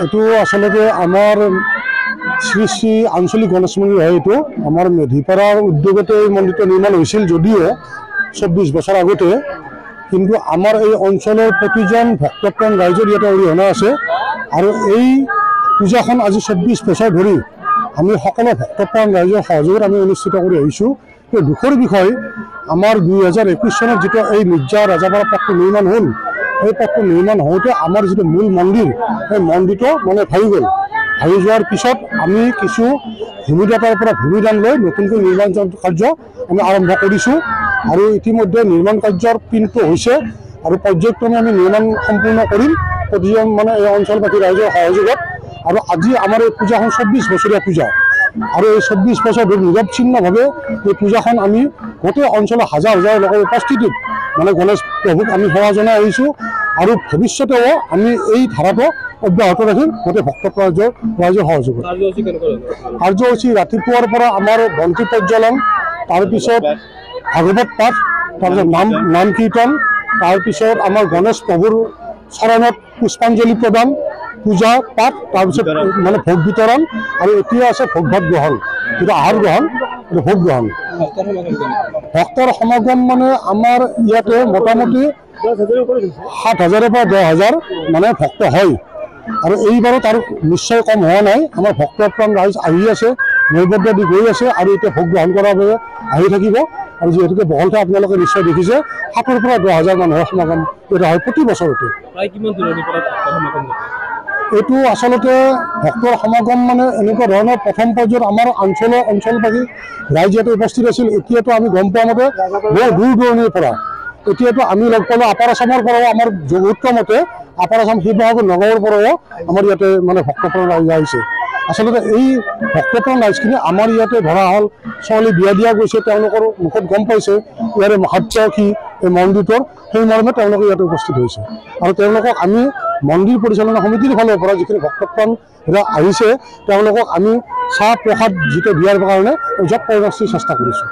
এইটো আসলে আমার শ্রী শ্রী আঞ্চলিক গণেশ মন্দির হয়। এইটো আমার মেধিপাড়ার উদ্যোগতে এই মন্দিরটা নির্মাণ হয়েছিল, যদিও 24 বছর আগতে, কিন্তু আমার এই অঞ্চলের প্রতিজন ভক্তপ্রাণ রাইজের ইয়াতে অৰিহণা আছে। আর এই পূজাখন আজি 24 বছর ধরে আমি সকল ভক্তপ্রাণ রাইজের সহযোগত আমি অনুষ্ঠিত করে আহিছোঁ। এই দুখৰ বিষয়, আমাৰ 2021 চনত যেটা এই মিৰ্জা ৰাজাপাৰা পথটো নির্মাণ হল, সেই পথটো নির্মাণ হওঁতে আমার যেটা মূল মন্দির, সেই মন্দিরটো মানে ভাঙি গেল। ভাঙি যাওয়ার পিছত আমি কিছু ভূমিদাতাৰ পৰা ভূমিদান লৈ নতুনকৈ নিৰ্মাণ কাৰ্য আমি আৰম্ভ কৰিছোঁ। আৰু ইতিমধ্যে নিৰ্মাণ কাৰ্যৰ পিনটো হৈছে আৰু পৰ্যায়ক্ৰমে আমি নিৰ্মাণ সম্পূৰ্ণ কৰিম প্ৰতিজন মানে এই অঞ্চলবাসী ৰাইজৰ সহযোগত। আৰু আজি আমাৰ এই পূজাখন 24 বছৰীয়া পূজা, আৰু এই 24 বছৰ ধৰি নিৰৱচ্ছিন্নভাৱে এই পূজাখন আমি গোটেই অঞ্চলৰ হাজাৰ হাজাৰ লোকৰ উপস্থিতিত মানে গণেশ প্ৰভুক আমি সেৱা জনাই আহিছোঁ। আৰু ভৱিষ্যতেও আমি এই ধাৰাটো অব্যাহত ৰাখিম গোটেই ভক্তপ্ৰাণ ৰাইজৰ সহযোগত। কাৰ্যসূচী ৰাতিপুৱাৰ পৰা আমাৰ বন্তি প্ৰজ্বলন, তাৰপিছত ভাগৱত পাঠ, তাৰপিছত নাম কীৰ্তন, তাৰপিছত আমাৰ গণেশ প্ৰভুৰ চৰণত পুষ্পাঞ্জলি প্ৰদান, পূজা পাঠ, তাৰপিছত মানে ভোগ বিতৰণ, আৰু এতিয়া আছে ভোগ ভাত গ্ৰহণ, যিটো আহাৰ গ্ৰহণ, ভোগ গ্ৰহণ। ভক্তৰ সমাগম মানে আমাৰ ইয়াতে মোটামুটি 7,000 পৰা 10,000 মানে ভক্ত হয়। আৰু এইবাৰো তাৰ নিশ্চয় কম হোৱা নাই। আমাৰ ভক্তপ্ৰাণ ৰাইজ আহি আছে, নৈবদ্য দি গৈ আছে, আৰু এতিয়া ভোগ গ্ৰহণ কৰাৰ বাবে আহি থাকিব। আৰু যিহেতুকে বহলতা আপোনালোকে নিশ্চয় দেখিছে, 7,000 পৰা 10,000 মানুহৰ সমাগম এটা হয় প্ৰতি বছৰতে। এইটো আচলতে ভক্তৰ সমাগম মানে এনেকুৱা ধৰণৰ, প্ৰথম পৰ্যায়ত আমাৰ অঞ্চলবাসী ৰাইজ ইয়াতে উপস্থিত আছিল। এতিয়াতো আমি গম পোৱা মতে বহু দূৰ দূৰণিৰ পৰা, এতিয়াতো আমি লগ পালোঁ আপাৰ আছামৰ পৰাও, আমাৰ যুগুত মতে আপাৰ আছাম, শিৱসাগৰ, নগাঁৱৰ পৰাও আমাৰ ইয়াতে মানে ভক্তপ্ৰাণ ৰাইজ আহিছে। আচলতে এই ভক্তপ্ৰাণ ৰাইজখিনি আমাৰ ইয়াতে ধৰা হ'ল, ছোৱালী বিয়া দিয়া গৈছে, তেওঁলোকৰ মুখত গম পাইছে ইয়াৰে মাহাত্ম্য কি এই মন্দিৰটোৰ, সেই মৰ্মে তেওঁলোকে ইয়াতে উপস্থিত হৈছে। আৰু তেওঁলোকক আমি মন্দিৰ পৰিচালনা সমিতিৰ ফালৰ পৰা যিখিনি ভক্তপ্ৰাণ আহিছে, তেওঁলোকক আমি চাহ প্ৰসাদ যিটো দিয়াৰ কাৰণে যৎপৰোনাস্তি চেষ্টা কৰিছোঁ।